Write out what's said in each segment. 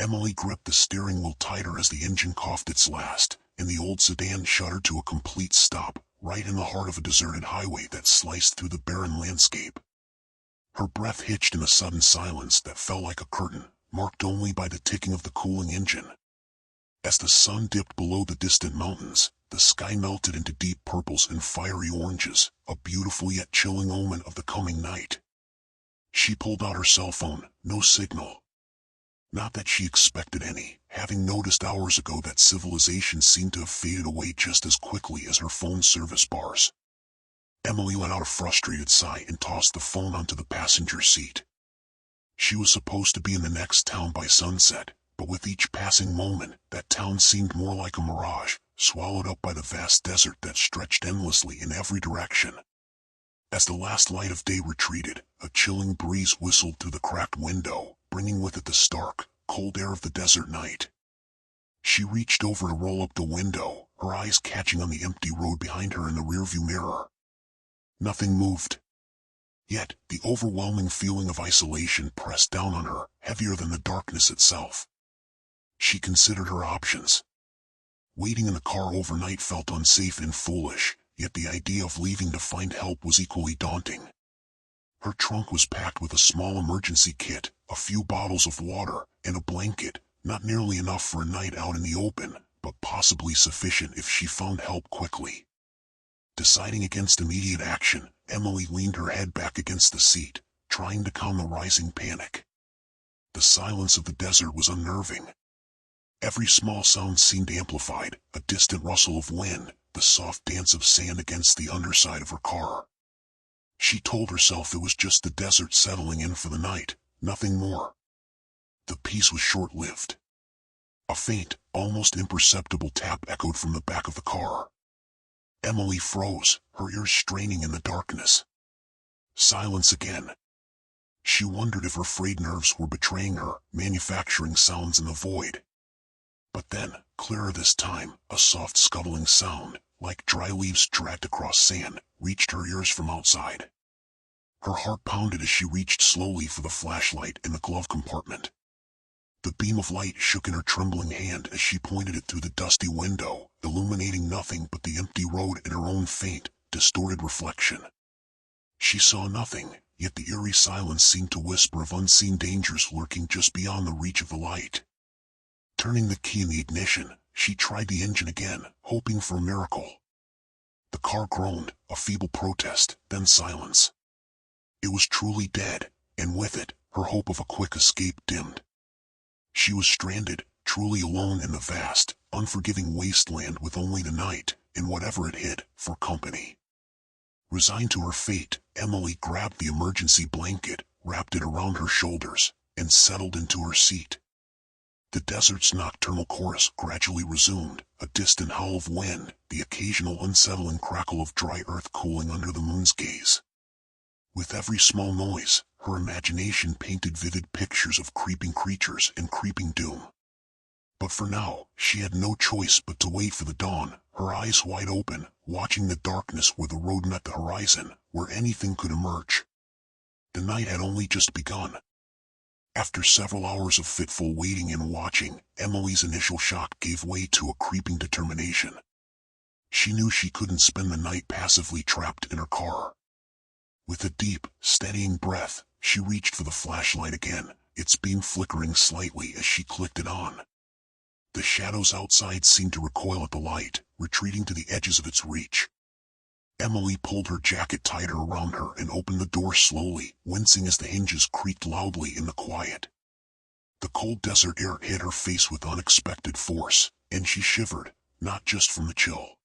Emily gripped the steering wheel tighter as the engine coughed its last, and the old sedan shuddered to a complete stop, right in the heart of a deserted highway that sliced through the barren landscape. Her breath hitched in a sudden silence that fell like a curtain, marked only by the ticking of the cooling engine. As the sun dipped below the distant mountains, the sky melted into deep purples and fiery oranges, a beautiful yet chilling omen of the coming night. She pulled out her cell phone, no signal. Not that she expected any, having noticed hours ago that civilization seemed to have faded away just as quickly as her phone's service bars. Emily let out a frustrated sigh and tossed the phone onto the passenger seat. She was supposed to be in the next town by sunset, but with each passing moment, that town seemed more like a mirage, swallowed up by the vast desert that stretched endlessly in every direction. As the last light of day retreated, a chilling breeze whistled through the cracked window, bringing with it the stark, cold air of the desert night. She reached over to roll up the window, her eyes catching on the empty road behind her in the rearview mirror. Nothing moved. Yet, the overwhelming feeling of isolation pressed down on her, heavier than the darkness itself. She considered her options. Waiting in the car overnight felt unsafe and foolish, yet the idea of leaving to find help was equally daunting. Her trunk was packed with a small emergency kit, a few bottles of water, and a blanket, not nearly enough for a night out in the open, but possibly sufficient if she found help quickly. Deciding against immediate action, Emily leaned her head back against the seat, trying to calm the rising panic. The silence of the desert was unnerving. Every small sound seemed amplified, a distant rustle of wind, the soft dance of sand against the underside of her car. She told herself it was just the desert settling in for the night, nothing more. The peace was short-lived. A faint, almost imperceptible tap echoed from the back of the car. Emily froze, her ears straining in the darkness. Silence again. She wondered if her frayed nerves were betraying her, manufacturing sounds in the void. But then, clearer this time, a soft scuttling sound, like dry leaves dragged across sand, reached her ears from outside. Her heart pounded as she reached slowly for the flashlight in the glove compartment. The beam of light shook in her trembling hand as she pointed it through the dusty window, illuminating nothing but the empty road and her own faint, distorted reflection. She saw nothing, yet the eerie silence seemed to whisper of unseen dangers lurking just beyond the reach of the light. Turning the key in the ignition, she tried the engine again, hoping for a miracle. The car groaned, a feeble protest, then silence. It was truly dead, and with it, her hope of a quick escape dimmed. She was stranded, truly alone in the vast, unforgiving wasteland with only the night, and whatever it hid, for company. Resigned to her fate, Emily grabbed the emergency blanket, wrapped it around her shoulders, and settled into her seat. The desert's nocturnal chorus gradually resumed, a distant howl of wind, the occasional unsettling crackle of dry earth cooling under the moon's gaze. With every small noise, her imagination painted vivid pictures of creeping creatures and creeping doom. But for now, she had no choice but to wait for the dawn, her eyes wide open, watching the darkness where the road met the horizon, where anything could emerge. The night had only just begun. After several hours of fitful waiting and watching, Emily's initial shock gave way to a creeping determination. She knew she couldn't spend the night passively trapped in her car. With a deep, steadying breath, she reached for the flashlight again, its beam flickering slightly as she clicked it on. The shadows outside seemed to recoil at the light, retreating to the edges of its reach. Emily pulled her jacket tighter around her and opened the door slowly, wincing as the hinges creaked loudly in the quiet. The cold desert air hit her face with unexpected force, and she shivered, not just from the chill.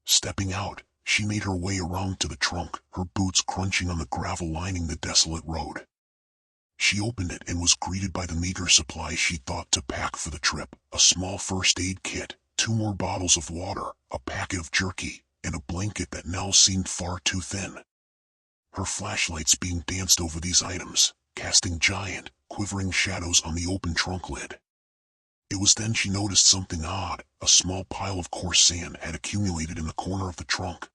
Stepping out, she made her way around to the trunk, her boots crunching on the gravel lining the desolate road. She opened it and was greeted by the meager supplies she thought to pack for the trip, a small first aid kit, 2 more bottles of water, a packet of jerky, and a blanket that now seemed far too thin. Her flashlight's beam danced over these items, casting giant, quivering shadows on the open trunk lid. It was then she noticed something odd. A small pile of coarse sand had accumulated in the corner of the trunk.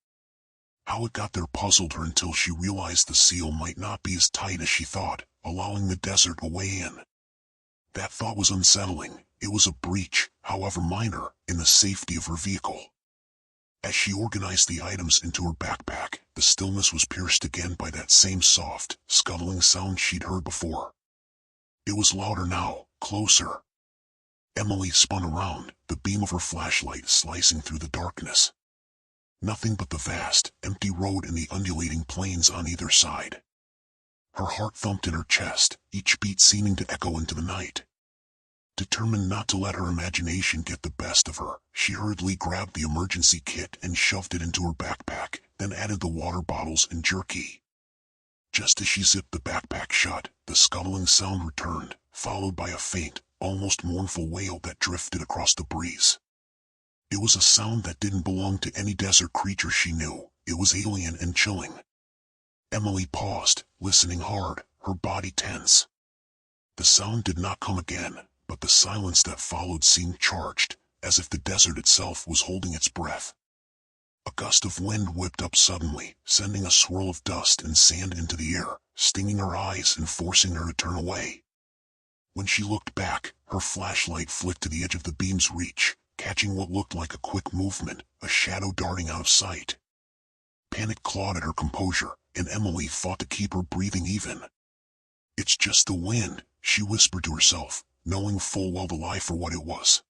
How it got there puzzled her until she realized the seal might not be as tight as she thought, allowing the desert a way in. That thought was unsettling. It was a breach, however minor, in the safety of her vehicle. As she organized the items into her backpack, the stillness was pierced again by that same soft, scuttling sound she'd heard before. It was louder now, closer. Emily spun around, the beam of her flashlight slicing through the darkness. Nothing but the vast, empty road and the undulating plains on either side. Her heart thumped in her chest, each beat seeming to echo into the night. Determined not to let her imagination get the best of her, she hurriedly grabbed the emergency kit and shoved it into her backpack, then added the water bottles and jerky. Just as she zipped the backpack shut, the scuttling sound returned, followed by a faint, almost mournful wail that drifted across the breeze. It was a sound that didn't belong to any desert creature she knew. It was alien and chilling. Emily paused, listening hard, her body tense. The sound did not come again, but the silence that followed seemed charged, as if the desert itself was holding its breath. A gust of wind whipped up suddenly, sending a swirl of dust and sand into the air, stinging her eyes and forcing her to turn away. When she looked back, her flashlight flicked to the edge of the beam's reach, catching what looked like a quick movement, a shadow darting out of sight. Panic clawed at her composure, and Emily fought to keep her breathing even. "It's just the wind," she whispered to herself, knowing full well the lie for what it was.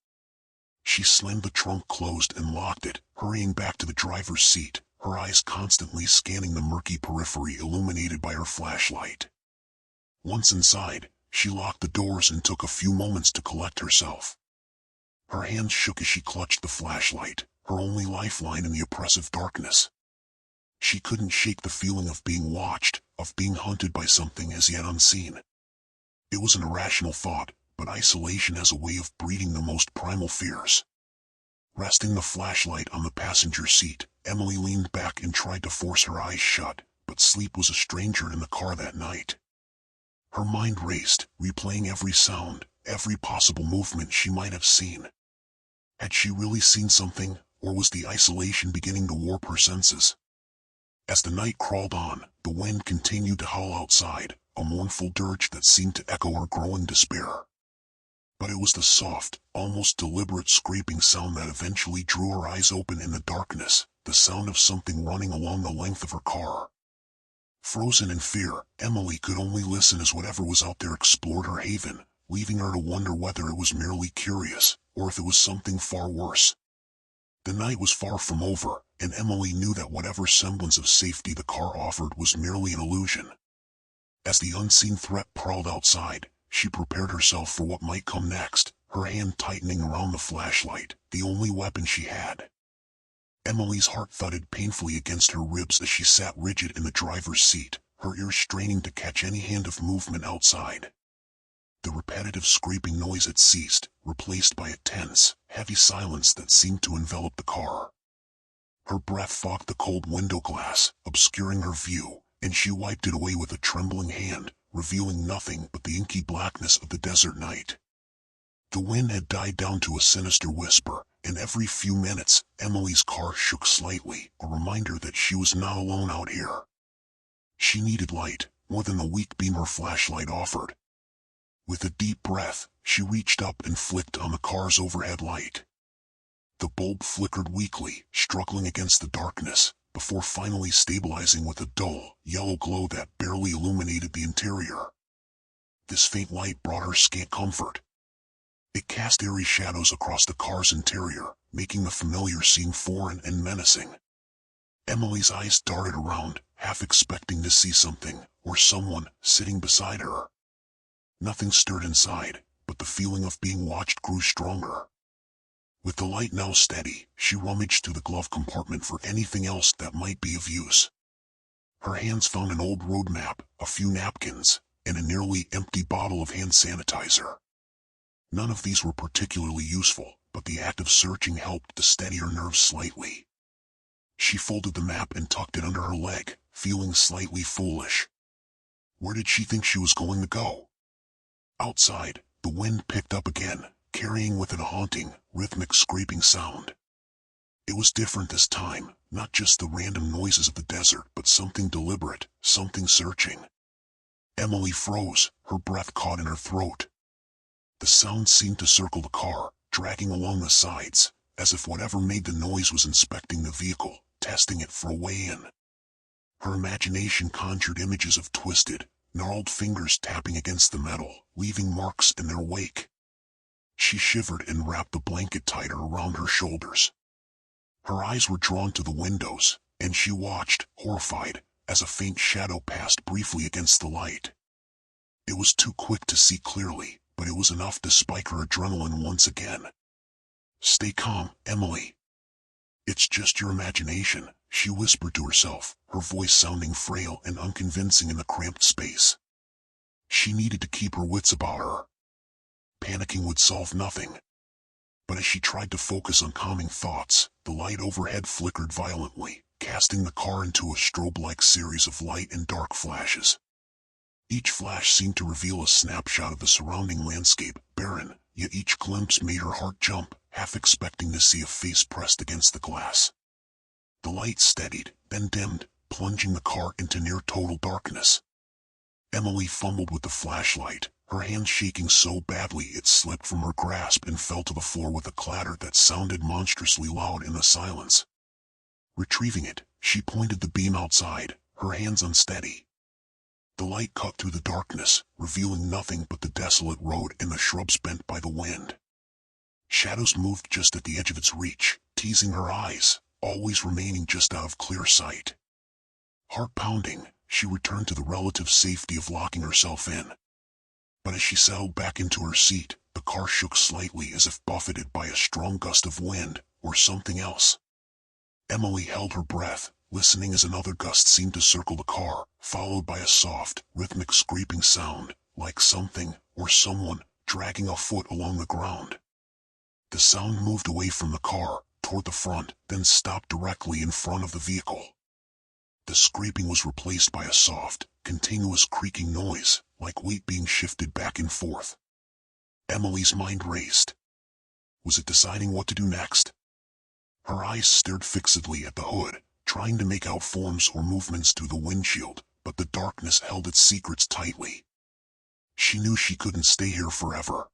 She slammed the trunk closed and locked it, hurrying back to the driver's seat, her eyes constantly scanning the murky periphery illuminated by her flashlight. Once inside, she locked the doors and took a few moments to collect herself. Her hands shook as she clutched the flashlight, her only lifeline in the oppressive darkness. She couldn't shake the feeling of being watched, of being hunted by something as yet unseen. It was an irrational thought, but isolation has a way of breeding the most primal fears. Resting the flashlight on the passenger seat, Emily leaned back and tried to force her eyes shut, but sleep was a stranger in the car that night. Her mind raced, replaying every sound, every possible movement she might have seen. Had she really seen something, or was the isolation beginning to warp her senses? As the night crawled on, the wind continued to howl outside, a mournful dirge that seemed to echo her growing despair. But it was the soft, almost deliberate scraping sound that eventually drew her eyes open in the darkness, the sound of something running along the length of her car. Frozen in fear, Emily could only listen as whatever was out there explored her haven, leaving her to wonder whether it was merely curious, or if it was something far worse. The night was far from over, and Emily knew that whatever semblance of safety the car offered was merely an illusion. As the unseen threat prowled outside, she prepared herself for what might come next, her hand tightening around the flashlight, the only weapon she had. Emily's heart thudded painfully against her ribs as she sat rigid in the driver's seat, her ears straining to catch any hint of movement outside. The repetitive scraping noise had ceased, replaced by a tense, heavy silence that seemed to envelop the car. Her breath fogged the cold window glass, obscuring her view, and she wiped it away with a trembling hand, revealing nothing but the inky blackness of the desert night. The wind had died down to a sinister whisper, and every few minutes, Emily's car shook slightly, a reminder that she was not alone out here. She needed light, more than the weak beam her flashlight offered. With a deep breath, she reached up and flicked on the car's overhead light. The bulb flickered weakly, struggling against the darkness, before finally stabilizing with a dull, yellow glow that barely illuminated the interior. This faint light brought her scant comfort. It cast eerie shadows across the car's interior, making the familiar seem foreign and menacing. Emily's eyes darted around, half expecting to see something, or someone, sitting beside her. Nothing stirred inside, but the feeling of being watched grew stronger. With the light now steady, she rummaged through the glove compartment for anything else that might be of use. Her hands found an old road map, a few napkins, and a nearly empty bottle of hand sanitizer. None of these were particularly useful, but the act of searching helped to steady her nerves slightly. She folded the map and tucked it under her leg, feeling slightly foolish. Where did she think she was going to go? Outside, the wind picked up again, carrying with it a haunting, rhythmic scraping sound. It was different this time, not just the random noises of the desert, but something deliberate, something searching. Emily froze, her breath caught in her throat. The sound seemed to circle the car, dragging along the sides, as if whatever made the noise was inspecting the vehicle, testing it for a way in. Her imagination conjured images of twisted, gnarled fingers tapping against the metal, leaving marks in their wake. She shivered and wrapped the blanket tighter around her shoulders. Her eyes were drawn to the windows, and she watched, horrified, as a faint shadow passed briefly against the light. It was too quick to see clearly, but it was enough to spike her adrenaline once again. "Stay calm, Emily. It's just your imagination," she whispered to herself, her voice sounding frail and unconvincing in the cramped space. She needed to keep her wits about her. Panicking would solve nothing. But as she tried to focus on calming thoughts, the light overhead flickered violently, casting the car into a strobe-like series of light and dark flashes. Each flash seemed to reveal a snapshot of the surrounding landscape, barren, yet each glimpse made her heart jump, half expecting to see a face pressed against the glass. The light steadied, then dimmed, plunging the car into near-total darkness. Emily fumbled with the flashlight, her hand shaking so badly it slipped from her grasp and fell to the floor with a clatter that sounded monstrously loud in the silence. Retrieving it, she pointed the beam outside, her hands unsteady. The light cut through the darkness, revealing nothing but the desolate road and the shrubs bent by the wind. Shadows moved just at the edge of its reach, teasing her eyes, always remaining just out of clear sight. Heart pounding, she returned to the relative safety of locking herself in. But as she settled back into her seat, the car shook slightly as if buffeted by a strong gust of wind, or something else. Emily held her breath, listening as another gust seemed to circle the car, followed by a soft, rhythmic scraping sound, like something, or someone, dragging a foot along the ground. The sound moved away from the car, toward the front, then stopped directly in front of the vehicle. The scraping was replaced by a soft, continuous creaking noise, like weight being shifted back and forth. Emily's mind raced. Was it deciding what to do next? Her eyes stared fixedly at the hood, trying to make out forms or movements through the windshield, but the darkness held its secrets tightly. She knew she couldn't stay here forever.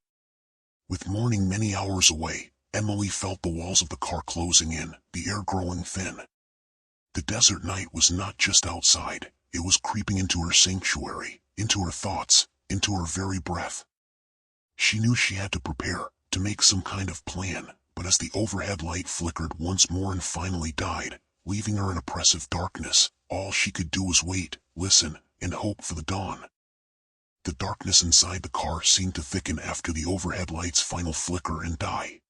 With morning many hours away, Emily felt the walls of the car closing in, the air growing thin. The desert night was not just outside, it was creeping into her sanctuary, into her thoughts, into her very breath. She knew she had to prepare, to make some kind of plan, but as the overhead light flickered once more and finally died, leaving her in oppressive darkness, all she could do was wait, listen, and hope for the dawn. The darkness inside the car seemed to thicken after the overhead light's final flicker and die.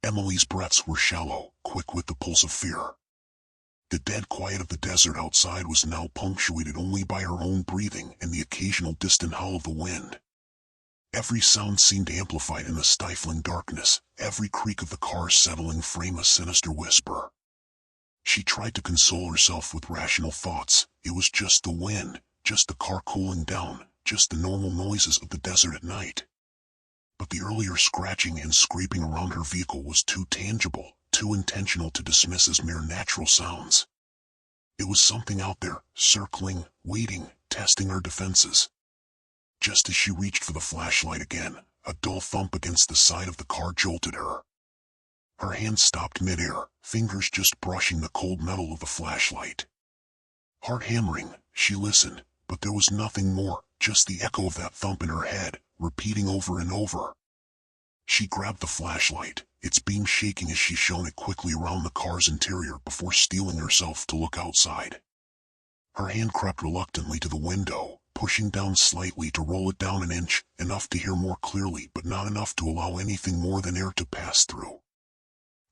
Emily's breaths were shallow, quick with the pulse of fear. The dead quiet of the desert outside was now punctuated only by her own breathing and the occasional distant howl of the wind. Every sound seemed amplified in the stifling darkness, every creak of the car's settling frame a sinister whisper. She tried to console herself with rational thoughts. It was just the wind, just the car cooling down, just the normal noises of the desert at night. But the earlier scratching and scraping around her vehicle was too tangible, too intentional to dismiss as mere natural sounds. It was something out there, circling, waiting, testing her defenses. Just as she reached for the flashlight again, a dull thump against the side of the car jolted her. Her hand stopped midair, fingers just brushing the cold metal of the flashlight. Heart hammering, she listened, but there was nothing more, just the echo of that thump in her head, repeating over and over. She grabbed the flashlight, its beam shaking as she shone it quickly around the car's interior before steeling herself to look outside. Her hand crept reluctantly to the window, pushing down slightly to roll it down an inch, enough to hear more clearly but not enough to allow anything more than air to pass through.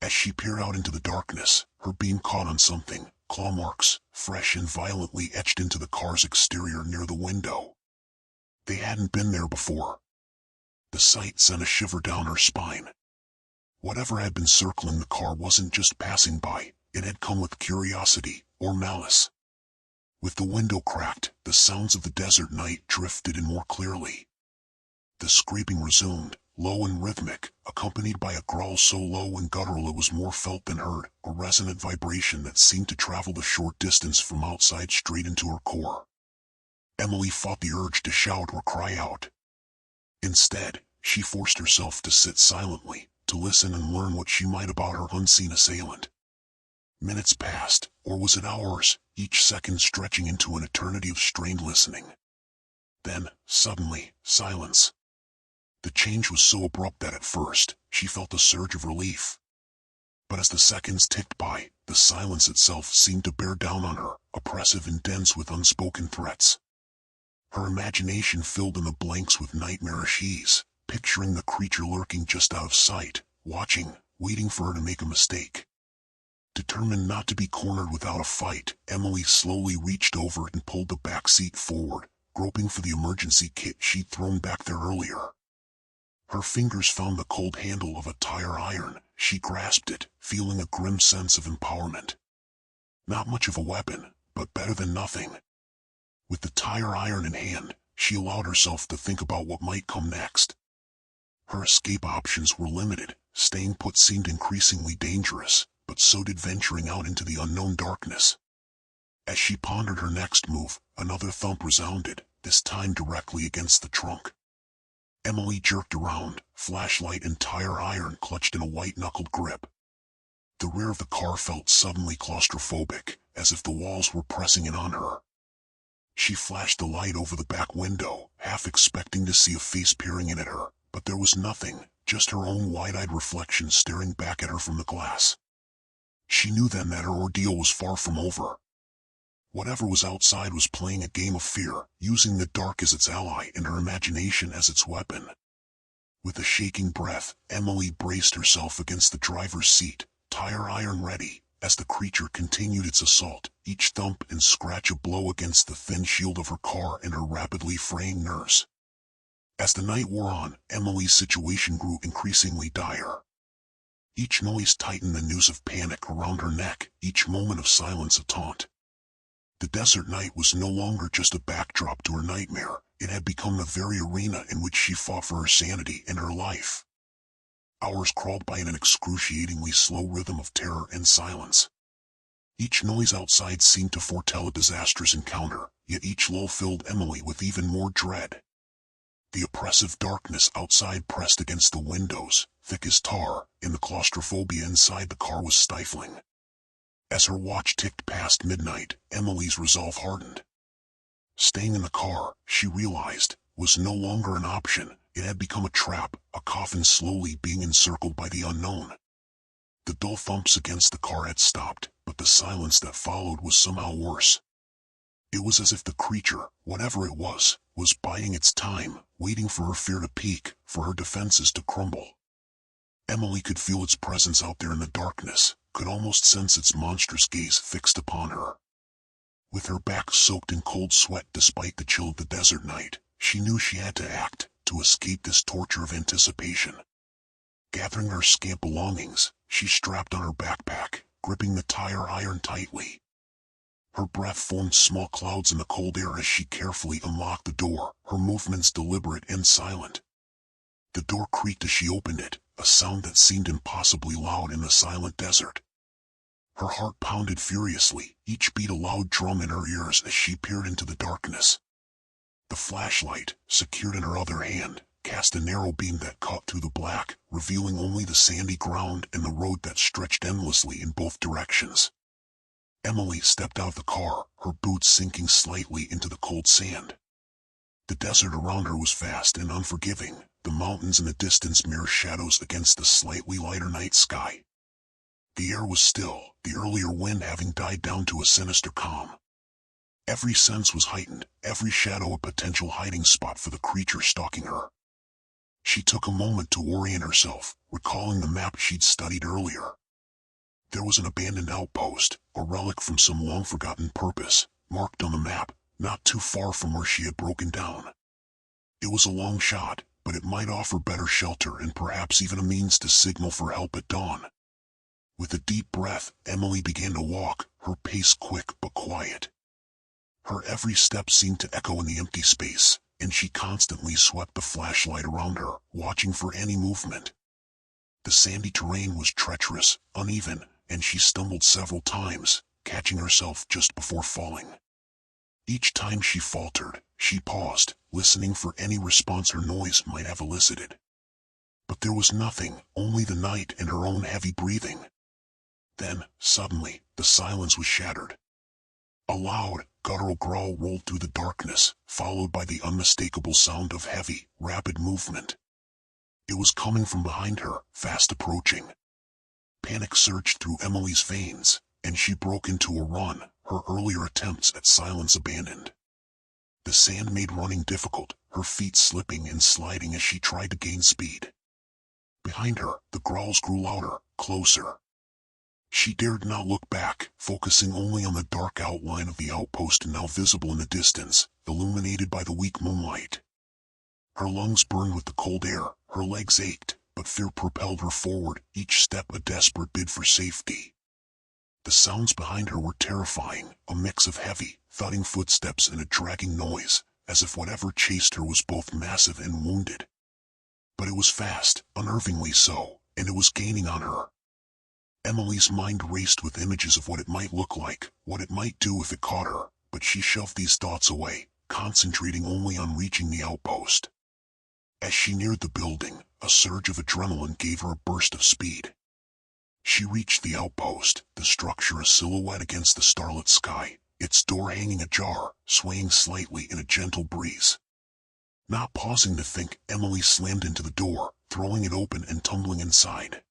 As she peered out into the darkness, her beam caught on something, claw marks, fresh and violently etched into the car's exterior near the window. They hadn't been there before. The sight sent a shiver down her spine. Whatever had been circling the car wasn't just passing by, it had come with curiosity, or malice. With the window cracked, the sounds of the desert night drifted in more clearly. The scraping resumed, low and rhythmic, accompanied by a growl so low and guttural it was more felt than heard, a resonant vibration that seemed to travel the short distance from outside straight into her core. Emily fought the urge to shout or cry out. Instead, She forced herself to sit silently, to listen and learn what she might about her unseen assailant. Minutes passed, or was it hours, each second stretching into an eternity of strained listening. Then, suddenly, silence. The change was so abrupt that at first, she felt a surge of relief. But as the seconds ticked by, the silence itself seemed to bear down on her, oppressive and dense with unspoken threats. Her imagination filled in the blanks with nightmarish ease, picturing the creature lurking just out of sight, watching, waiting for her to make a mistake. Determined not to be cornered without a fight, Emily slowly reached over and pulled the back seat forward, groping for the emergency kit she'd thrown back there earlier. Her fingers found the cold handle of a tire iron. She grasped it, feeling a grim sense of empowerment. Not much of a weapon, but better than nothing. With the tire iron in hand, she allowed herself to think about what might come next. Her escape options were limited. Staying put seemed increasingly dangerous, but so did venturing out into the unknown darkness. As she pondered her next move, another thump resounded, this time directly against the trunk. Emily jerked around, flashlight and tire iron clutched in a white-knuckled grip. The rear of the car felt suddenly claustrophobic, as if the walls were pressing in on her. She flashed the light over the back window, half expecting to see a face peering in at her, but there was nothing, just her own wide-eyed reflection staring back at her from the glass. She knew then that her ordeal was far from over. Whatever was outside was playing a game of fear, using the dark as its ally and her imagination as its weapon. With a shaking breath, Emily braced herself against the driver's seat, tire iron ready, as the creature continued its assault, each thump and scratch a blow against the thin shield of her car and her rapidly fraying nerves. As the night wore on, Emily's situation grew increasingly dire. Each noise tightened the noose of panic around her neck, each moment of silence a taunt. The desert night was no longer just a backdrop to her nightmare, it had become the very arena in which she fought for her sanity and her life. Hours crawled by in an excruciatingly slow rhythm of terror and silence. Each noise outside seemed to foretell a disastrous encounter, yet each lull filled Emily with even more dread. The oppressive darkness outside pressed against the windows, thick as tar, and the claustrophobia inside the car was stifling. As her watch ticked past midnight, Emily's resolve hardened. Staying in the car, she realized, was no longer an option. It had become a trap, a coffin slowly being encircled by the unknown. The dull thumps against the car had stopped, but the silence that followed was somehow worse. It was as if the creature, whatever it was biding its time, waiting for her fear to peak, for her defenses to crumble. Emily could feel its presence out there in the darkness, could almost sense its monstrous gaze fixed upon her. With her back soaked in cold sweat despite the chill of the desert night, she knew she had to act, to escape this torture of anticipation. Gathering her scant belongings, she strapped on her backpack, gripping the tire iron tightly. Her breath formed small clouds in the cold air as she carefully unlocked the door, her movements deliberate and silent. The door creaked as she opened it, a sound that seemed impossibly loud in the silent desert. Her heart pounded furiously, each beat a loud drum in her ears as she peered into the darkness. The flashlight, secured in her other hand, cast a narrow beam that cut through the black, revealing only the sandy ground and the road that stretched endlessly in both directions. Emily stepped out of the car, her boots sinking slightly into the cold sand. The desert around her was vast and unforgiving, the mountains in the distance mere shadows against the slightly lighter night sky. The air was still, the earlier wind having died down to a sinister calm. Every sense was heightened, every shadow a potential hiding spot for the creature stalking her. She took a moment to orient herself, recalling the map she'd studied earlier. There was an abandoned outpost, a relic from some long-forgotten purpose, marked on the map, not too far from where she had broken down. It was a long shot, but it might offer better shelter and perhaps even a means to signal for help at dawn. With a deep breath, Emily began to walk, her pace quick but quiet. Her every step seemed to echo in the empty space, and she constantly swept the flashlight around her, watching for any movement. The sandy terrain was treacherous, uneven, and she stumbled several times, catching herself just before falling. Each time she faltered, she paused, listening for any response her noise might have elicited. But there was nothing, only the night and her own heavy breathing. Then, suddenly, the silence was shattered. A loud, guttural growl rolled through the darkness, followed by the unmistakable sound of heavy, rapid movement. It was coming from behind her, fast approaching. Panic surged through Emily's veins, and she broke into a run, her earlier attempts at silence abandoned. The sand made running difficult, her feet slipping and sliding as she tried to gain speed. Behind her, the growls grew louder, closer. She dared not look back, focusing only on the dark outline of the outpost now visible in the distance, illuminated by the weak moonlight. Her lungs burned with the cold air, her legs ached, but fear propelled her forward, each step a desperate bid for safety. The sounds behind her were terrifying, a mix of heavy, thudding footsteps and a dragging noise, as if whatever chased her was both massive and wounded. But it was fast, unnervingly so, and it was gaining on her. Emily's mind raced with images of what it might look like, what it might do if it caught her, but she shoved these thoughts away, concentrating only on reaching the outpost. As she neared the building, a surge of adrenaline gave her a burst of speed. She reached the outpost, the structure a silhouette against the starlit sky, its door hanging ajar, swaying slightly in a gentle breeze. Not pausing to think, Emily slammed into the door, throwing it open and tumbling inside.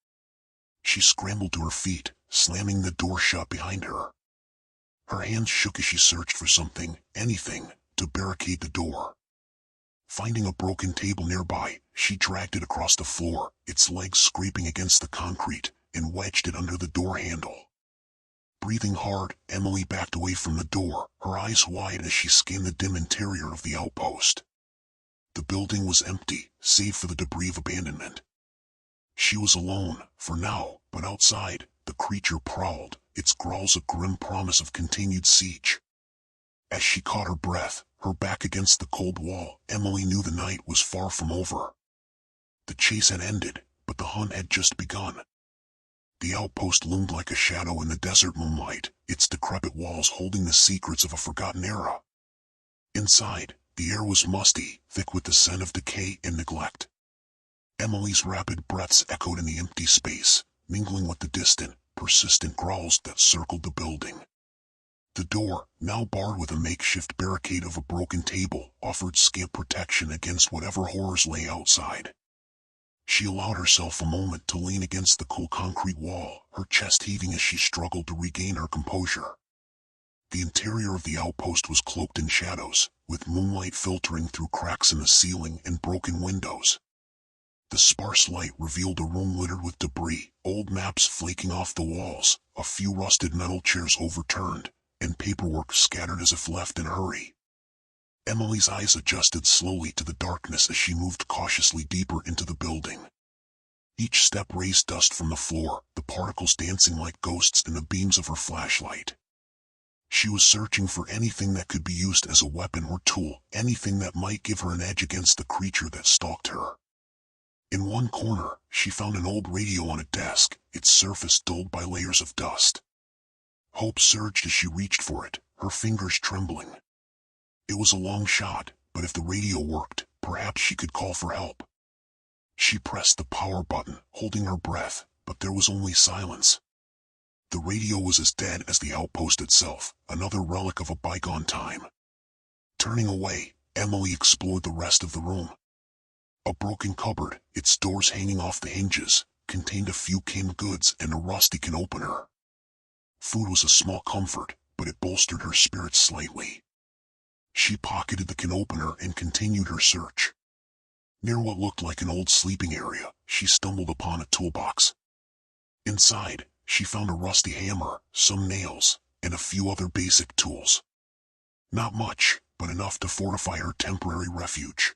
She scrambled to her feet, slamming the door shut behind her. Her hands shook as she searched for something, anything, to barricade the door. Finding a broken table nearby, she dragged it across the floor, its legs scraping against the concrete, and wedged it under the door handle. Breathing hard, Emily backed away from the door, her eyes wide as she scanned the dim interior of the outpost. The building was empty, save for the debris of abandonment. She was alone, for now, but outside, the creature prowled, its growls a grim promise of continued siege. As she caught her breath, her back against the cold wall, Emily knew the night was far from over. The chase had ended, but the hunt had just begun. The outpost loomed like a shadow in the desert moonlight, its decrepit walls holding the secrets of a forgotten era. Inside, the air was musty, thick with the scent of decay and neglect. Emily's rapid breaths echoed in the empty space, mingling with the distant, persistent growls that circled the building. The door, now barred with a makeshift barricade of a broken table, offered scant protection against whatever horrors lay outside. She allowed herself a moment to lean against the cool concrete wall, her chest heaving as she struggled to regain her composure. The interior of the outpost was cloaked in shadows, with moonlight filtering through cracks in the ceiling and broken windows. The sparse light revealed a room littered with debris, old maps flaking off the walls, a few rusted metal chairs overturned, and paperwork scattered as if left in a hurry. Emily's eyes adjusted slowly to the darkness as she moved cautiously deeper into the building. Each step raised dust from the floor, the particles dancing like ghosts in the beams of her flashlight. She was searching for anything that could be used as a weapon or tool, anything that might give her an edge against the creature that stalked her. In one corner, she found an old radio on a desk, its surface dulled by layers of dust. Hope surged as she reached for it, her fingers trembling. It was a long shot, but if the radio worked, perhaps she could call for help. She pressed the power button, holding her breath, but there was only silence. The radio was as dead as the outpost itself, another relic of a bygone time. Turning away, Emily explored the rest of the room. A broken cupboard, its doors hanging off the hinges, contained a few canned goods and a rusty can opener. Food was a small comfort, but it bolstered her spirits slightly. She pocketed the can opener and continued her search. Near what looked like an old sleeping area, she stumbled upon a toolbox. Inside, she found a rusty hammer, some nails, and a few other basic tools. Not much, but enough to fortify her temporary refuge.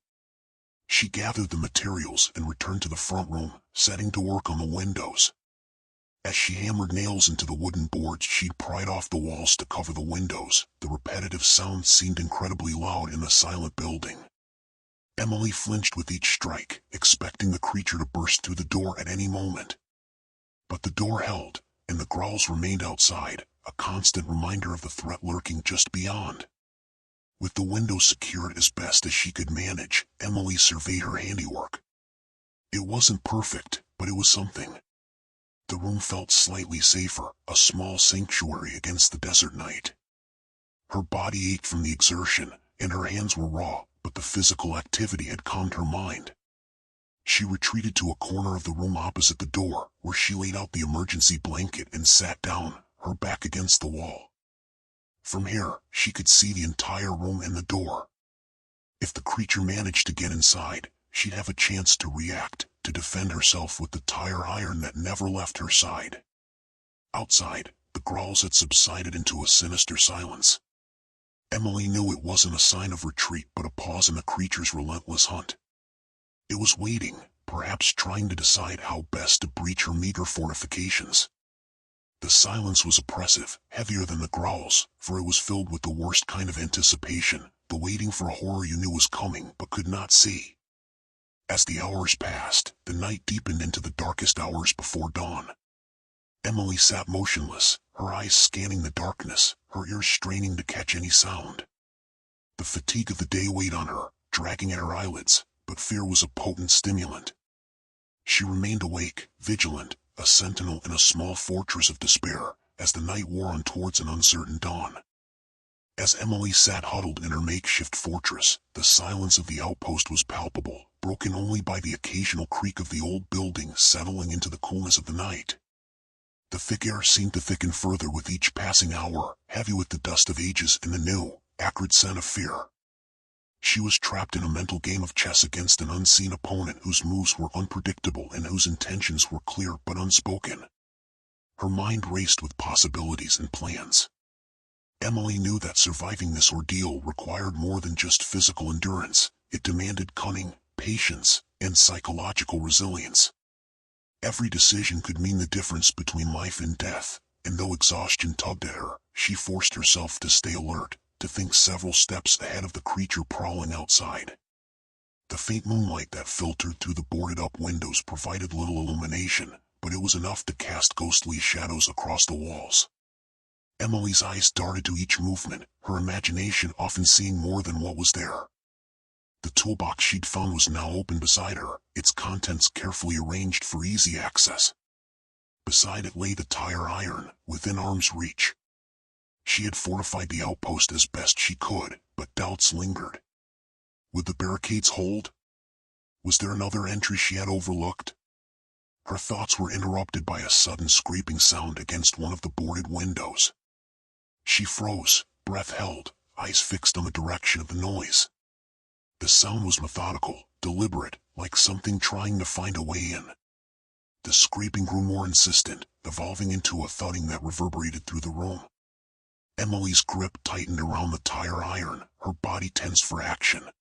She gathered the materials and returned to the front room, setting to work on the windows. As she hammered nails into the wooden boards she'd pried off the walls to cover the windows, the repetitive sound seemed incredibly loud in the silent building. Emily flinched with each strike, expecting the creature to burst through the door at any moment. But the door held, and the growls remained outside, a constant reminder of the threat lurking just beyond. With the window secured as best as she could manage, Emily surveyed her handiwork. It wasn't perfect, but it was something. The room felt slightly safer, a small sanctuary against the desert night. Her body ached from the exertion, and her hands were raw, but the physical activity had calmed her mind. She retreated to a corner of the room opposite the door, where she laid out the emergency blanket and sat down, her back against the wall. From here, she could see the entire room and the door. If the creature managed to get inside, she'd have a chance to react, to defend herself with the tire iron that never left her side. Outside, the growls had subsided into a sinister silence. Emily knew it wasn't a sign of retreat but a pause in the creature's relentless hunt. It was waiting, perhaps trying to decide how best to breach her meager fortifications. The silence was oppressive, heavier than the growls, for it was filled with the worst kind of anticipation, the waiting for a horror you knew was coming but could not see. As the hours passed, the night deepened into the darkest hours before dawn. Emily sat motionless, her eyes scanning the darkness, her ears straining to catch any sound. The fatigue of the day weighed on her, dragging at her eyelids, but fear was a potent stimulant. She remained awake, vigilant, a sentinel in a small fortress of despair, as the night wore on towards an uncertain dawn. As Emily sat huddled in her makeshift fortress, the silence of the outpost was palpable, broken only by the occasional creak of the old building settling into the coolness of the night. The thick air seemed to thicken further with each passing hour, heavy with the dust of ages and the new, acrid scent of fear. She was trapped in a mental game of chess against an unseen opponent whose moves were unpredictable and whose intentions were clear but unspoken. Her mind raced with possibilities and plans. Emily knew that surviving this ordeal required more than just physical endurance. It demanded cunning, patience, and psychological resilience. Every decision could mean the difference between life and death, and though exhaustion tugged at her, she forced herself to stay alert, to think several steps ahead of the creature prowling outside. The faint moonlight that filtered through the boarded-up windows provided little illumination, but it was enough to cast ghostly shadows across the walls. Emily's eyes darted to each movement, her imagination often seeing more than what was there. The toolbox she'd found was now open beside her, its contents carefully arranged for easy access. Beside it lay the tire iron, within arm's reach. She had fortified the outpost as best she could, but doubts lingered. Would the barricades hold? Was there another entry she had overlooked? Her thoughts were interrupted by a sudden scraping sound against one of the boarded windows. She froze, breath held, eyes fixed on the direction of the noise. The sound was methodical, deliberate, like something trying to find a way in. The scraping grew more insistent, evolving into a thudding that reverberated through the room. Emily's grip tightened around the tire iron, her body tense for action.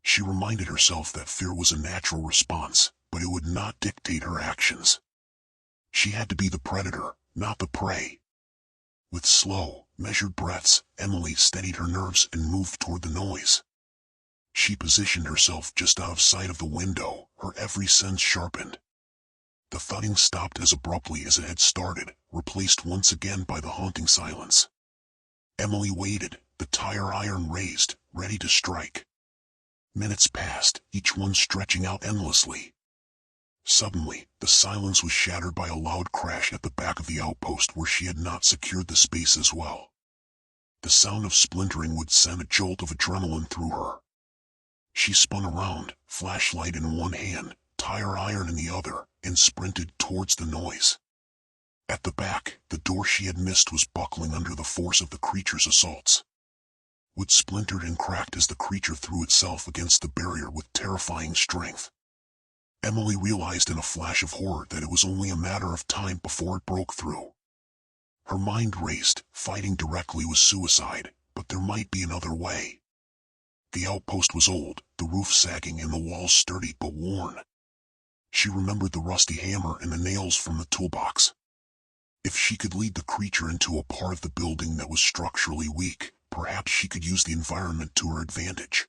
She reminded herself that fear was a natural response, but it would not dictate her actions. She had to be the predator, not the prey. With slow, measured breaths, Emily steadied her nerves and moved toward the noise. She positioned herself just out of sight of the window, her every sense sharpened. The thudding stopped as abruptly as it had started, replaced once again by the haunting silence. Emily waited, the tire iron raised, ready to strike. Minutes passed, each one stretching out endlessly. Suddenly, the silence was shattered by a loud crash at the back of the outpost where she had not secured the space as well. The sound of splintering would send a jolt of adrenaline through her. She spun around, flashlight in one hand, tire iron in the other, and sprinted towards the noise. At the back, the door she had missed was buckling under the force of the creature's assaults. Wood splintered and cracked as the creature threw itself against the barrier with terrifying strength. Emily realized in a flash of horror that it was only a matter of time before it broke through. Her mind raced, fighting directly was suicide, but there might be another way. The outpost was old, the roof sagging and the walls sturdy but worn. She remembered the rusty hammer and the nails from the toolbox. If she could lead the creature into a part of the building that was structurally weak, perhaps she could use the environment to her advantage.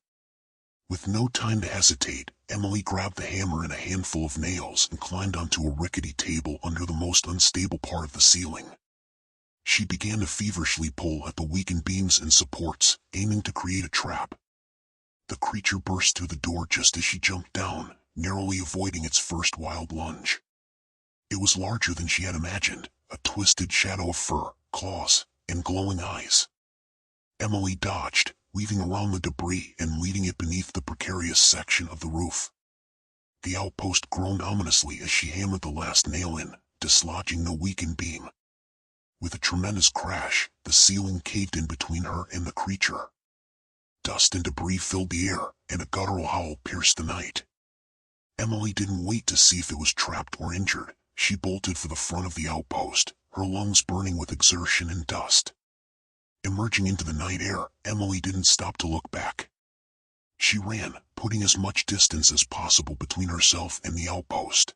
With no time to hesitate, Emily grabbed the hammer and a handful of nails and climbed onto a rickety table under the most unstable part of the ceiling. She began to feverishly pull at the weakened beams and supports, aiming to create a trap. The creature burst through the door just as she jumped down, narrowly avoiding its first wild lunge. It was larger than she had imagined, a twisted shadow of fur, claws, and glowing eyes. Emily dodged, weaving around the debris and leading it beneath the precarious section of the roof. The outpost groaned ominously as she hammered the last nail in, dislodging the weakened beam. With a tremendous crash, the ceiling caved in between her and the creature. Dust and debris filled the air, and a guttural howl pierced the night. Emily didn't wait to see if it was trapped or injured. She bolted for the front of the outpost, her lungs burning with exertion and dust. Emerging into the night air, Emily didn't stop to look back. She ran, putting as much distance as possible between herself and the outpost.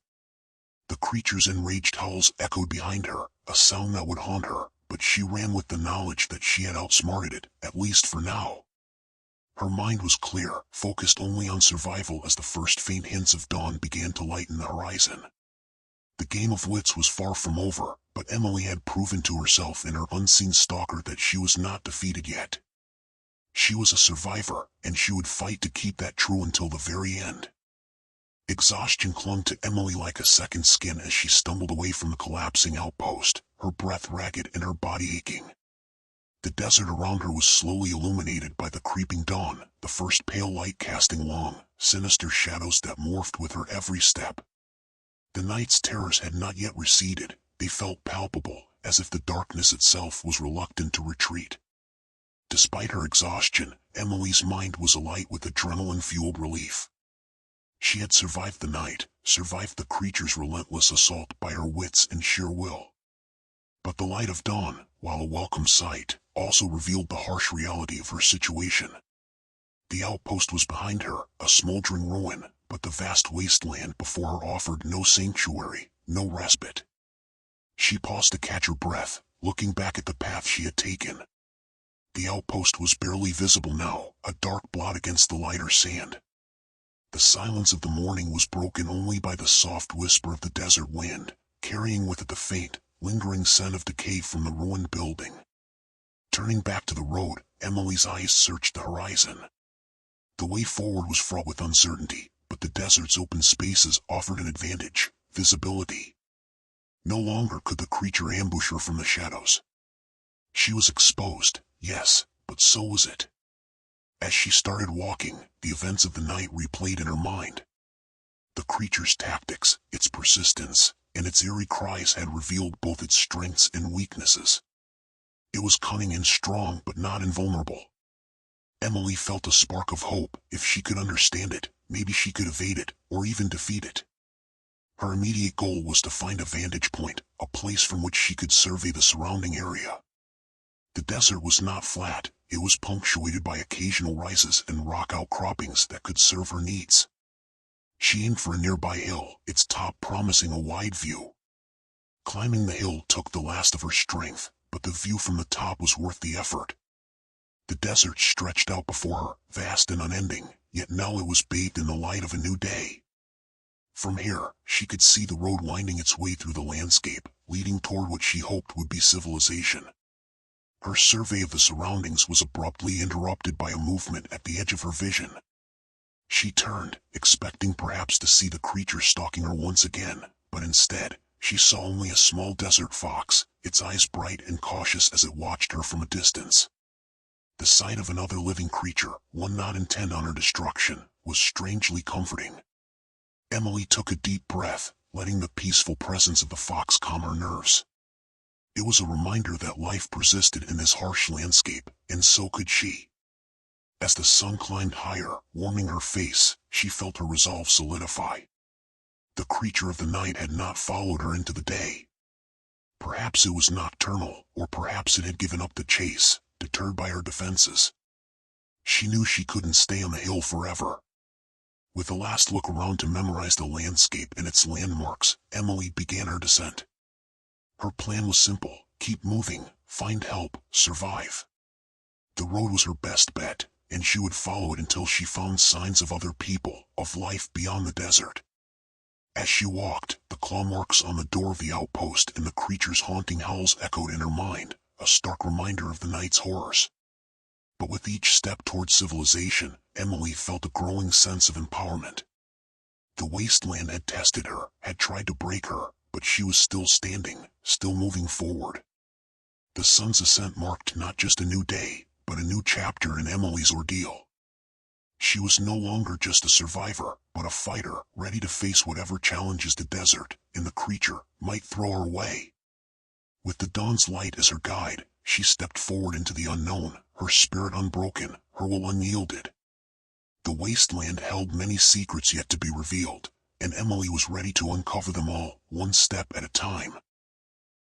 The creature's enraged howls echoed behind her, a sound that would haunt her, but she ran with the knowledge that she had outsmarted it, at least for now. Her mind was clear, focused only on survival as the first faint hints of dawn began to lighten the horizon. The game of wits was far from over, but Emily had proven to herself and her unseen stalker that she was not defeated yet. She was a survivor, and she would fight to keep that true until the very end. Exhaustion clung to Emily like a second skin as she stumbled away from the collapsing outpost, her breath ragged and her body aching. The desert around her was slowly illuminated by the creeping dawn, the first pale light casting long, sinister shadows that morphed with her every step. The night's terrors had not yet receded, they felt palpable, as if the darkness itself was reluctant to retreat. Despite her exhaustion, Emily's mind was alight with adrenaline-fueled relief. She had survived the night, survived the creature's relentless assault by her wits and sheer will. But the light of dawn, while a welcome sight, also revealed the harsh reality of her situation. The outpost was behind her, a smoldering ruin, but the vast wasteland before her offered no sanctuary, no respite. She paused to catch her breath, looking back at the path she had taken. The outpost was barely visible now, a dark blot against the lighter sand. The silence of the morning was broken only by the soft whisper of the desert wind, carrying with it the faint, lingering scent of decay from the ruined building. Turning back to the road, Emily's eyes searched the horizon. The way forward was fraught with uncertainty, but the desert's open spaces offered an advantage: visibility. No longer could the creature ambush her from the shadows. She was exposed, yes, but so was it. As she started walking, the events of the night replayed in her mind. The creature's tactics, its persistence, and its eerie cries had revealed both its strengths and weaknesses. It was cunning and strong, but not invulnerable. Emily felt a spark of hope. If she could understand it, maybe she could evade it, or even defeat it. Her immediate goal was to find a vantage point, a place from which she could survey the surrounding area. The desert was not flat, it was punctuated by occasional rises and rock outcroppings that could serve her needs. She aimed for a nearby hill, its top promising a wide view. Climbing the hill took the last of her strength, but the view from the top was worth the effort. The desert stretched out before her, vast and unending, yet now it was bathed in the light of a new day. From here, she could see the road winding its way through the landscape, leading toward what she hoped would be civilization. Her survey of the surroundings was abruptly interrupted by a movement at the edge of her vision. She turned, expecting perhaps to see the creature stalking her once again, but instead, she saw only a small desert fox, its eyes bright and cautious as it watched her from a distance. The sight of another living creature, one not intent on her destruction, was strangely comforting. Emily took a deep breath, letting the peaceful presence of the fox calm her nerves. It was a reminder that life persisted in this harsh landscape, and so could she. As the sun climbed higher, warming her face, she felt her resolve solidify. The creature of the night had not followed her into the day. Perhaps it was nocturnal, or perhaps it had given up the chase, deterred by her defenses. She knew she couldn't stay on the hill forever. With a last look around to memorize the landscape and its landmarks, Emily began her descent. Her plan was simple: keep moving, find help, survive. The road was her best bet, and she would follow it until she found signs of other people, of life beyond the desert. As she walked, the claw marks on the door of the outpost and the creature's haunting howls echoed in her mind, a stark reminder of the night's horrors. But with each step toward civilization, Emily felt a growing sense of empowerment. The Wasteland had tested her, had tried to break her, but she was still standing, still moving forward. The sun's ascent marked not just a new day, but a new chapter in Emily's ordeal. She was no longer just a survivor, but a fighter, ready to face whatever challenges the desert and the creature might throw her way. With the dawn's light as her guide, she stepped forward into the unknown, her spirit unbroken, her will unyielded. The Wasteland held many secrets yet to be revealed, and Emily was ready to uncover them all, one step at a time.